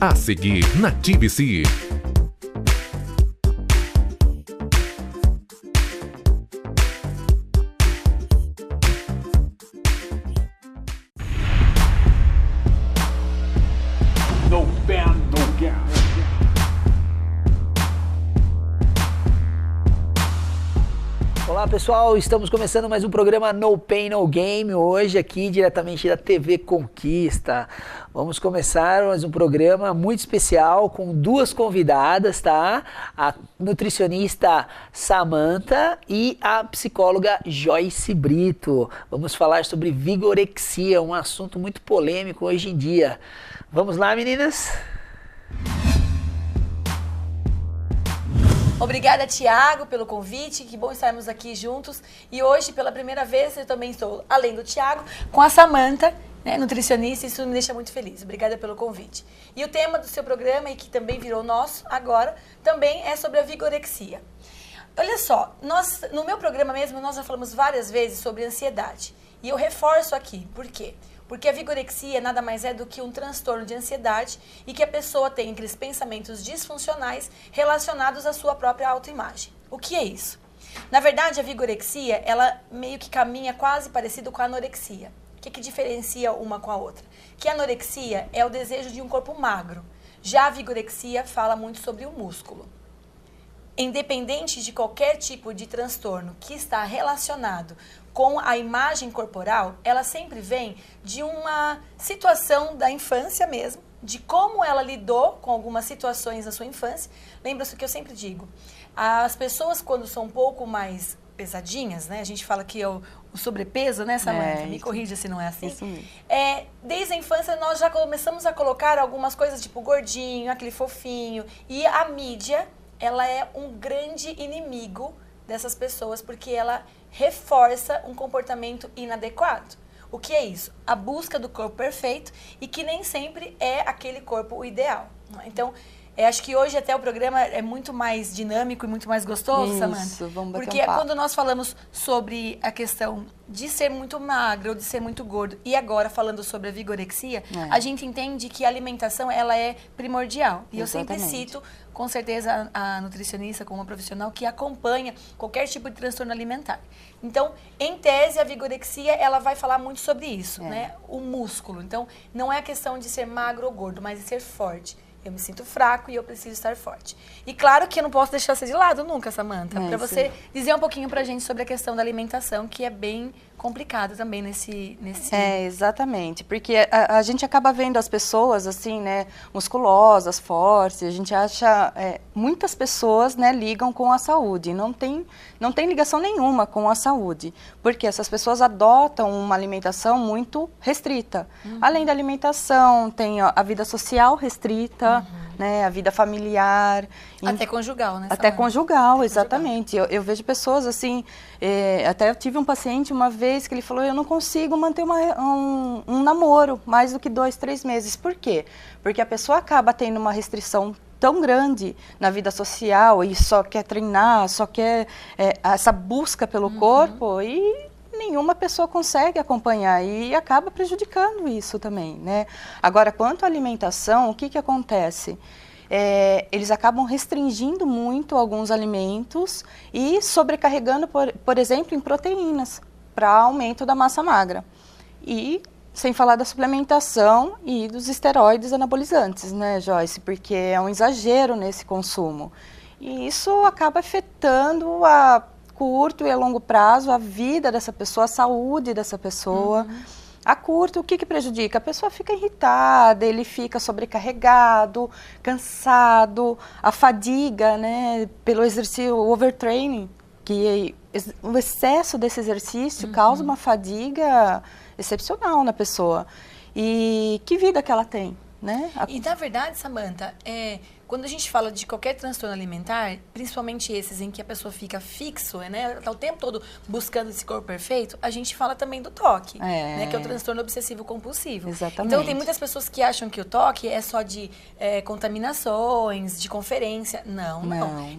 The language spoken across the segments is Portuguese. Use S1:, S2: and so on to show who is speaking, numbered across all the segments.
S1: A seguir na TBC.
S2: No ban, no gap.
S3: Olá pessoal, estamos começando mais um programa No Pain No Game, hoje aqui diretamente da TV Conquista. Vamos começar mais um programa muito especial com duas convidadas, tá? A nutricionista Samantha e a psicóloga Joyce Brito. Vamos falar sobre vigorexia, um assunto muito polêmico hoje em dia. Vamos lá, meninas?
S4: Obrigada, Tiago, pelo convite, que bom estarmos aqui juntos. E hoje, pela primeira vez, eu também estou, além do Tiago, com a Samantha, né, nutricionista, isso me deixa muito feliz. Obrigada pelo convite. E o tema do seu programa, e que também virou nosso agora, também é sobre a vigorexia. Olha só, no meu programa mesmo, nós já falamos várias vezes sobre ansiedade. E eu reforço aqui, por quê? Porque a vigorexia nada mais é do que um transtorno de ansiedade e que a pessoa tem aqueles pensamentos disfuncionais relacionados à sua própria autoimagem. O que é isso? Na verdade, a vigorexia, ela meio que caminha quase parecido com a anorexia. O que diferencia uma com a outra? Que a anorexia é o desejo de um corpo magro. Já a vigorexia fala muito sobre o músculo. Independente de qualquer tipo de transtorno que está relacionado com a imagem corporal, ela sempre vem de uma situação da infância mesmo, de como ela lidou com algumas situações da sua infância. Lembra-se que eu sempre digo, as pessoas quando são um pouco mais pesadinhas, né? A gente fala que é o sobrepeso, né, Samantha? Me corrija se não é assim. Isso mesmo. Desde a infância nós já começamos a colocar algumas coisas tipo gordinho, aquele fofinho, e a mídia, ela é um grande inimigo dessas pessoas porque ela reforça um comportamento inadequado. O que é isso? A busca do corpo perfeito e que nem sempre é aquele corpo o ideal. Então, acho que hoje até o programa é muito mais dinâmico e muito mais gostoso, Samantha.
S5: Isso, vamos bater
S4: porque
S5: um papo.
S4: quando nós falamos sobre a questão de ser muito magro ou de ser muito gordo e agora falando sobre a vigorexia, a gente entende que a alimentação ela é primordial. E
S5: Exatamente.
S4: eu sempre cito, com certeza, a nutricionista como uma profissional que acompanha qualquer tipo de transtorno alimentar. Então, em tese, a vigorexia, ela vai falar muito sobre isso, né? O músculo. Então, não é a questão de ser magro ou gordo, mas de ser forte. Eu me sinto fraco e eu preciso estar forte. E claro que eu não posso deixar você de lado nunca, Samantha, para você dizer um pouquinho pra gente sobre a questão da alimentação, que é bem complicado também nesse...
S5: Exatamente, porque a gente acaba vendo as pessoas assim, né, musculosas, fortes, a gente acha, muitas pessoas, né, ligam com a saúde, não tem ligação nenhuma com a saúde, porque essas pessoas adotam uma alimentação muito restrita. Além da alimentação, tem a vida social restrita, né, a vida familiar.
S4: Até conjugal, né?
S5: Até conjugal, exatamente. Eu vejo pessoas assim, até eu tive um paciente uma vez que ele falou, eu não consigo manter um namoro mais do que 2, 3 meses. Por quê? Porque a pessoa acaba tendo uma restrição tão grande na vida social e só quer treinar, só quer essa busca pelo corpo e nenhuma pessoa consegue acompanhar e acaba prejudicando isso também, né? Agora, quanto à alimentação, o que acontece? Eles acabam restringindo muito alguns alimentos e sobrecarregando, por exemplo, em proteínas, para aumento da massa magra. E sem falar da suplementação e dos esteroides anabolizantes, né, Joyce? Porque é um exagero nesse consumo. E isso acaba afetando a curto e a longo prazo a vida dessa pessoa, a saúde dessa pessoa. A curto, o que prejudica? A pessoa fica irritada, ele fica sobrecarregado, cansado, a fadiga, né, pelo exercício, o overtraining, que o excesso desse exercício causa uma fadiga excepcional na pessoa. E que vida que ela tem, né?
S4: E na verdade, Samantha, quando a gente fala de qualquer transtorno alimentar, principalmente esses em que a pessoa fica fixo, né, tá o tempo todo buscando esse corpo perfeito, a gente fala também do toque, né, que é o transtorno obsessivo compulsivo.
S5: Exatamente.
S4: Então tem muitas pessoas que acham que o toque é só de contaminações, de conferência. Não.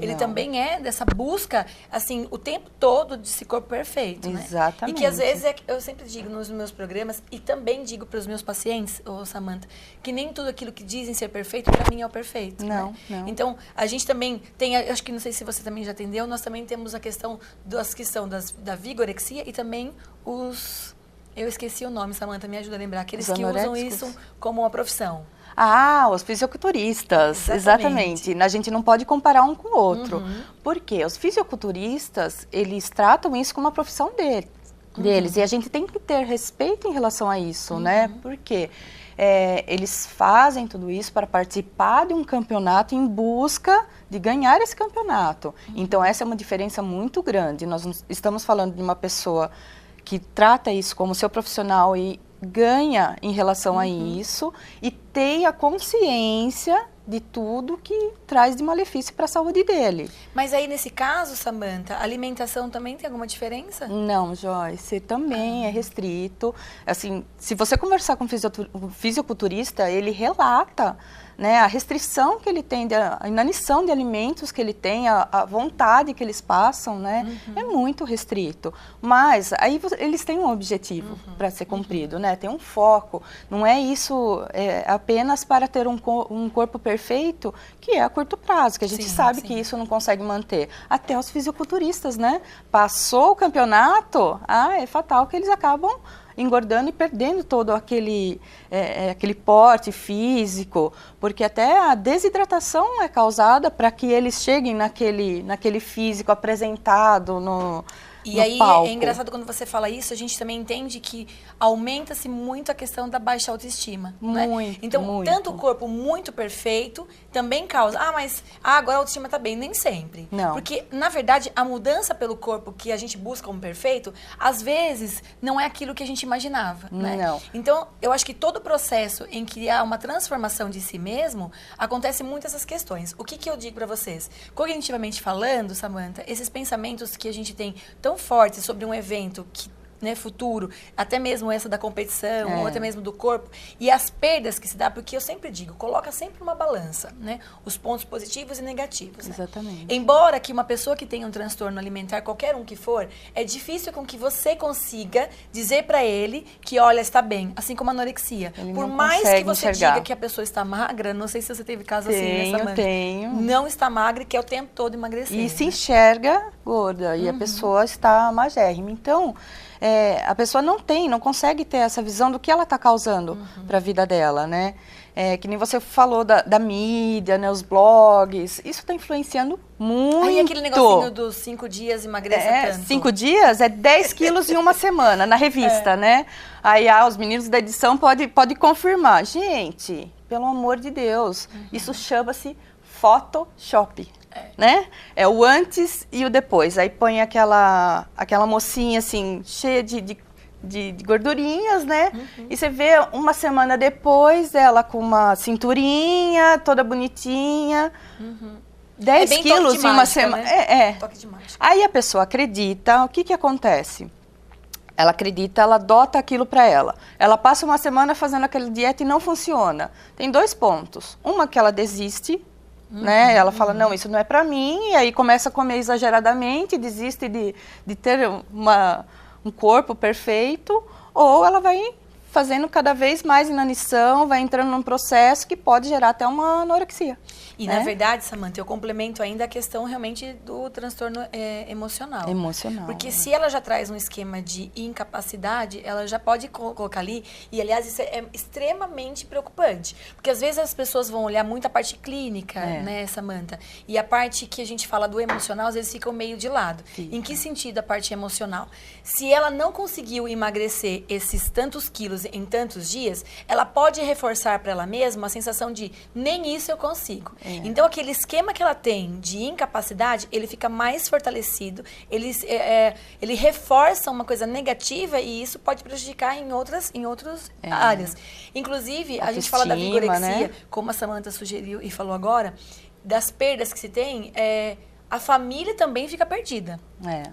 S4: Ele também é dessa busca, assim, o tempo todo de esse corpo perfeito, né?
S5: Exatamente.
S4: E que às vezes, eu sempre digo nos meus programas, e também digo para os meus pacientes, Samantha, que nem tudo aquilo que dizem ser perfeito, para mim é o perfeito.
S5: Não,
S4: né?
S5: não.
S4: Então, a gente também tem, acho que não sei se você também já atendeu, nós também temos a questão da vigorexia e também os... Eu esqueci o nome, Samantha, me ajuda a lembrar. Aqueles que usam isso como uma profissão.
S5: Os fisiculturistas, exatamente. A gente não pode comparar um com o outro. Por quê? Os fisiculturistas, eles tratam isso como uma profissão deles. E a gente tem que ter respeito em relação a isso, né? Porque eles fazem tudo isso para participar de um campeonato em busca de ganhar esse campeonato. Então, essa é uma diferença muito grande. Nós não estamos falando de uma pessoa que trata isso como seu profissional e ganha em relação a isso e tem a consciência de tudo que traz de malefício para a saúde dele.
S4: Mas aí, nesse caso, Samantha, a alimentação também tem alguma diferença?
S5: Não, Joyce, também é restrito. Assim, se você conversar com um fisiculturista, ele relata, né, a restrição que ele tem, a inanição de alimentos que ele tem, a vontade que eles passam, né, é muito restrito. Mas aí eles têm um objetivo para ser cumprido, né, tem um foco. Não é isso apenas para ter um corpo perfeito, que é a curto prazo, que a gente sabe que isso não consegue manter. Até os fisiculturistas, né, passou o campeonato, é fatal que eles acabam engordando e perdendo todo aquele porte físico, porque até a desidratação é causada para que eles cheguem naquele físico apresentado no
S4: aí
S5: palco.
S4: É engraçado quando você fala isso, a gente também entende que aumenta-se muito a questão da baixa autoestima.
S5: Muito,
S4: né? Então,
S5: muito.
S4: tanto o corpo muito perfeito também causa, mas agora a autoestima tá bem, nem sempre.
S5: Não.
S4: Porque, na verdade, a mudança pelo corpo que a gente busca como perfeito, às vezes, não é aquilo que a gente imaginava. Né?
S5: Não.
S4: Então, eu acho que todo processo em que há uma transformação de si mesmo, acontece muito essas questões. O que eu digo para vocês? Cognitivamente falando, Samantha, esses pensamentos que a gente tem tão fortes sobre um evento que, né, futuro, até mesmo essa da competição, ou até mesmo do corpo, e as perdas que se dá, porque eu sempre digo, coloca sempre uma balança, né, os pontos positivos e negativos. Né?
S5: Exatamente.
S4: Embora que uma pessoa que tenha um transtorno alimentar, qualquer um que for, é difícil com que você consiga dizer para ele que, olha, está bem, assim como a anorexia.
S5: Ele
S4: Por
S5: não
S4: mais que
S5: consegue
S4: você
S5: enxergar.
S4: diga que a pessoa está magra, não sei se você teve caso assim, né, Samantha?
S5: Tenho.
S4: Não está magra e quer o tempo todo emagrecer.
S5: E se enxerga gorda, e a pessoa está magérrima. Então, a pessoa não consegue ter essa visão do que ela está causando para a vida dela, né? Que nem você falou da mídia, né, os blogs, isso está influenciando muito.
S4: E aquele negocinho dos 5 dias emagreça tanto.
S5: 5 dias é 10 quilos em uma semana, na revista, né? Aí os meninos da edição podem confirmar. Gente, pelo amor de Deus, isso chama-se Photoshop. Né? É o antes e o depois. Aí põe aquela mocinha assim, cheia de gordurinhas, né? E você vê uma semana depois ela com uma cinturinha toda bonitinha. 10 quilos em uma semana.
S4: Né? Toque de mágica.
S5: Aí a pessoa acredita, o que acontece? Ela acredita, ela adota aquilo para ela. Ela passa uma semana fazendo aquela dieta e não funciona. Tem 2 pontos. Uma que ela desiste, né? Ela fala, não, isso não é para mim, e aí começa a comer exageradamente, desiste de ter um corpo perfeito, ou ela vai fazendo cada vez mais inanição, vai entrando num processo que pode gerar até uma anorexia.
S4: E, na verdade, Samantha, eu complemento ainda a questão realmente do transtorno emocional.
S5: Emocional.
S4: Porque se ela já traz um esquema de incapacidade, ela já pode colocar ali, e aliás, isso é extremamente preocupante. Porque às vezes as pessoas vão olhar muito a parte clínica, né, Samantha? E a parte que a gente fala do emocional, às vezes ficam meio de lado. Em que sentido a parte emocional? Se ela não conseguiu emagrecer esses tantos quilos quilos em tantos dias, ela pode reforçar para ela mesma a sensação de nem isso eu consigo. Então, aquele esquema que ela tem de incapacidade, ele fica mais fortalecido, ele reforça uma coisa negativa e isso pode prejudicar em outras áreas. Inclusive, a gente fala da vigorexia, né? Como a Samantha sugeriu e falou agora, das perdas que se tem, a família também fica perdida.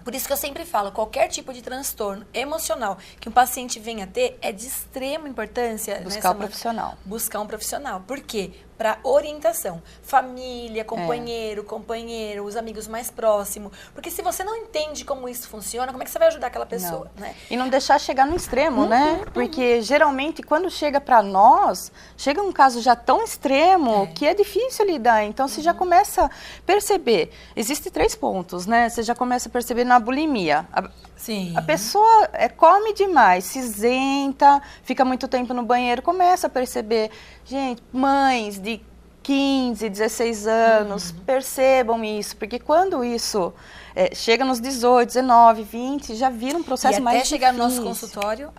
S4: Por isso que eu sempre falo, qualquer tipo de transtorno emocional que um paciente venha ter é de extrema importância.
S5: Buscar um profissional.
S4: Buscar um profissional. Por quê? Para orientação. Família, companheiro, os amigos mais próximos. Porque se você não entende como isso funciona, como é que você vai ajudar aquela pessoa? Né?
S5: E não deixar chegar no extremo, né? Porque geralmente quando chega para nós, chega um caso já tão extremo que é difícil lidar. Então você já começa a perceber. Existem 3 pontos, né? Você já começa a perceber na bulimia. A pessoa come demais, se isenta, fica muito tempo no banheiro, começa a perceber. Gente, mães de 15, 16 anos, percebam isso, porque quando isso chega nos 18, 19, 20, já vira um processo mais difícil.
S4: Até chegar no nosso consultório,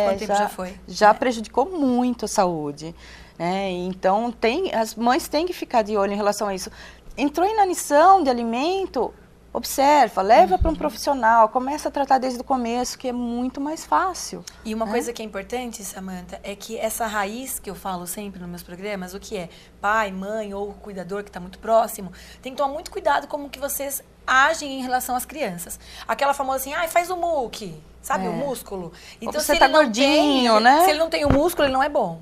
S4: quanto tempo já foi? Já
S5: prejudicou muito a saúde. Né? Então, as mães têm que ficar de olho em relação a isso. Entrou inanição de alimento, observa, leva para um profissional, começa a tratar desde o começo, que é muito mais fácil.
S4: E uma coisa que é importante, Samantha, é que essa raiz que eu falo sempre nos meus programas, o que é pai, mãe ou cuidador que está muito próximo, tem que tomar muito cuidado como que vocês agem em relação às crianças. Aquela famosa assim, faz o muque, sabe, o músculo. Então,
S5: você tá gordinho, né?
S4: Se ele não tem o músculo, ele não é bom.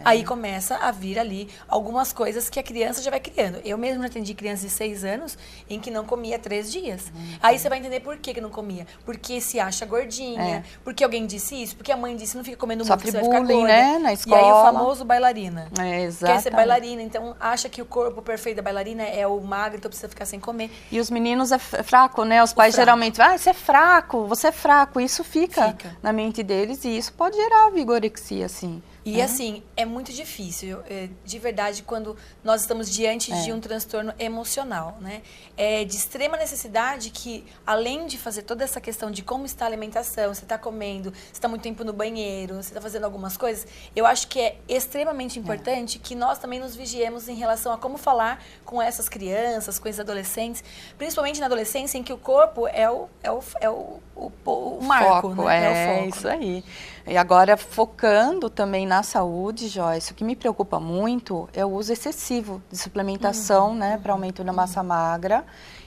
S4: Aí começa a vir ali algumas coisas que a criança já vai criando. Eu mesmo já atendi crianças de 6 anos em que não comia 3 dias. Aí você vai entender por que não comia. Porque se acha gordinha, porque alguém disse isso, porque a mãe disse não fica comendo muito, você vai ficar gorda.
S5: Né? Na escola.
S4: E aí o famoso bailarina.
S5: Exatamente.
S4: Quer ser bailarina, então acha que o corpo perfeito da bailarina é o magro, então precisa ficar sem comer.
S5: E os meninos é fraco, né? Os pais geralmente, você é fraco. Isso fica na mente deles e isso pode gerar vigorexia, assim.
S4: E assim, é muito difícil, de verdade, quando nós estamos diante de um transtorno emocional, né? É de extrema necessidade que, além de fazer toda essa questão de como está a alimentação, você está comendo, você está muito tempo no banheiro, você está fazendo algumas coisas, eu acho que é extremamente importante que nós também nos vigiemos em relação a como falar com essas crianças, com esses adolescentes, principalmente na adolescência, em que o corpo é o marco,
S5: foco,
S4: né?
S5: É o foco. Isso aí. E agora, focando também na saúde, Joyce, o que me preocupa muito é o uso excessivo de suplementação, né, para aumento da massa magra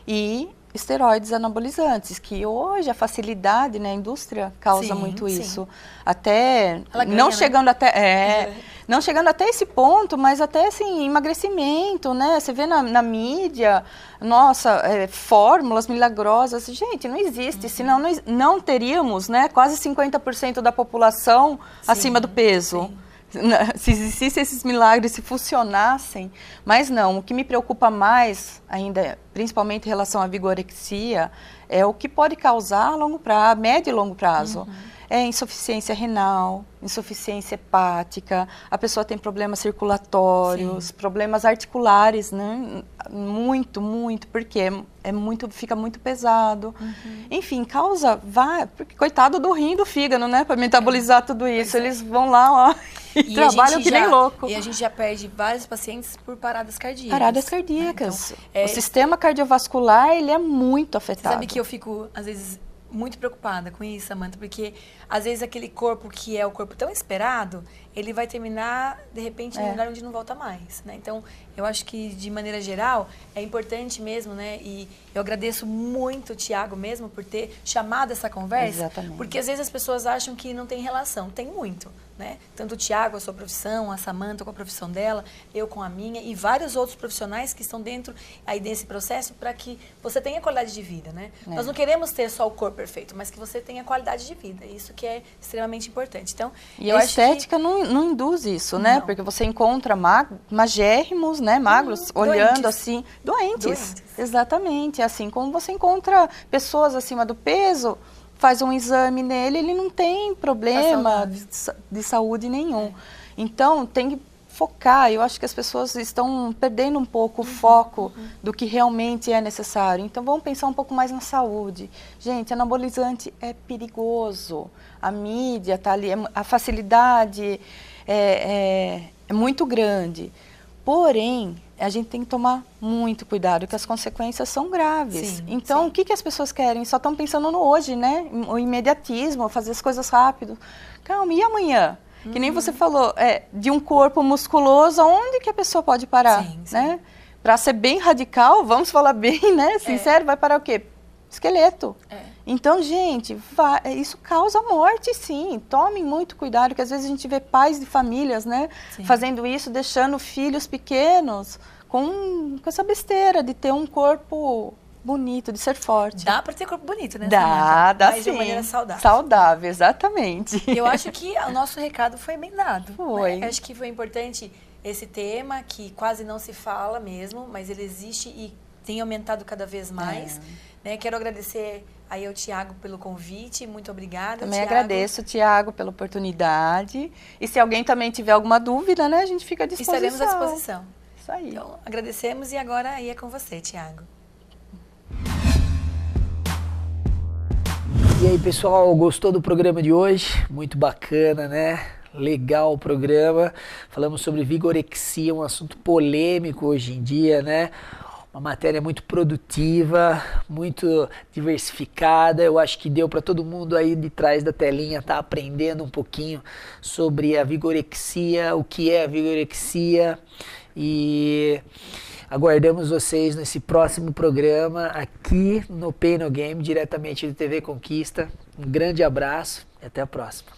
S5: e esteroides anabolizantes, que hoje a facilidade, né, a indústria causa muito isso. Até não chegando até não chegando até esse ponto, mas até assim, emagrecimento, né? Você vê na mídia, nossa, fórmulas milagrosas. Gente, não existe, senão não teríamos, né, quase 50% da população acima do peso. Se existissem esses milagres, se funcionassem, mas não, o que me preocupa mais ainda, principalmente em relação à vigorexia, é o que pode causar a longo prazo, médio e longo prazo. É insuficiência renal, insuficiência hepática, a pessoa tem problemas circulatórios, problemas articulares, né? Muito, porque fica muito pesado. Enfim, porque coitado do rim e do fígado, né? Para metabolizar tudo isso. Eles vão lá, e trabalham que nem louco.
S4: E a gente já perde vários pacientes por paradas cardíacas.
S5: Paradas cardíacas. Então, o sistema cardiovascular, ele é muito afetado.
S4: Você sabe que eu fico, às vezes, muito preocupada com isso, Samantha, porque às vezes aquele corpo que é o corpo tão esperado, ele vai terminar, de repente, num lugar onde não volta mais, né? Então, eu acho que, de maneira geral, é importante mesmo, né? E eu agradeço muito o Thiago mesmo por ter chamado essa conversa.
S5: Exatamente.
S4: Porque às vezes as pessoas acham que não tem relação. Tem muito, né? Tanto o Thiago, a sua profissão, a Samantha com a profissão dela, eu com a minha e vários outros profissionais que estão dentro aí desse processo para que você tenha qualidade de vida, né? Nós não queremos ter só o corpo perfeito, mas que você tenha qualidade de vida. Isso que é extremamente importante. Então,
S5: e a estética não induz isso, né? Porque você encontra magérrimos, né? Magros, olhando assim, doentes. Exatamente. Assim como você encontra pessoas acima do peso, faz um exame nele, ele não tem problema de saúde nenhum. Então, tem que focar. Eu acho que as pessoas estão perdendo um pouco o foco do que realmente é necessário. Então, vamos pensar um pouco mais na saúde. Gente, anabolizante é perigoso. A mídia está ali, a facilidade é muito grande. Porém, a gente tem que tomar muito cuidado, porque as consequências são graves.
S4: Sim,
S5: então, o que as pessoas querem? Só estão pensando no hoje, né? O imediatismo, fazer as coisas rápido. Calma, e amanhã? Que nem você falou, de um corpo musculoso, onde que a pessoa pode parar?
S4: Sim, sim.
S5: Né? Para ser bem radical, vamos falar bem, né? Sincero, vai parar o quê? Esqueleto. Então, gente, isso causa morte, sim. Tomem muito cuidado, porque às vezes a gente vê pais de famílias, né, fazendo isso, deixando filhos pequenos com essa besteira de ter um corpo bonito, de ser forte.
S4: Dá para ter corpo bonito, né?
S5: Dá
S4: Mas
S5: sim.
S4: de maneira saudável.
S5: Saudável, exatamente.
S4: Eu acho que o nosso recado foi bem dado.
S5: Foi.
S4: Né? Acho que foi importante esse tema, que quase não se fala mesmo, mas ele existe e tem aumentado cada vez mais. Né? Quero agradecer aí ao Thiago pelo convite, muito obrigada.
S5: Também
S4: Thiago.
S5: agradeço, Thiago, pela oportunidade. E se alguém também tiver alguma dúvida, né, a gente fica à disposição.
S4: Estaremos à disposição.
S5: Isso aí.
S4: Então, agradecemos e agora aí é com você, Thiago.
S3: E aí, pessoal, gostou do programa de hoje? Muito bacana, né? Legal o programa. Falamos sobre vigorexia, um assunto polêmico hoje em dia, né? Uma matéria muito produtiva, muito diversificada. Eu acho que deu para todo mundo aí de trás da telinha estar aprendendo um pouquinho sobre a vigorexia, o que é a vigorexia. E aguardamos vocês nesse próximo programa aqui no Pain No Game, diretamente do TV Conquista. Um grande abraço e até a próxima.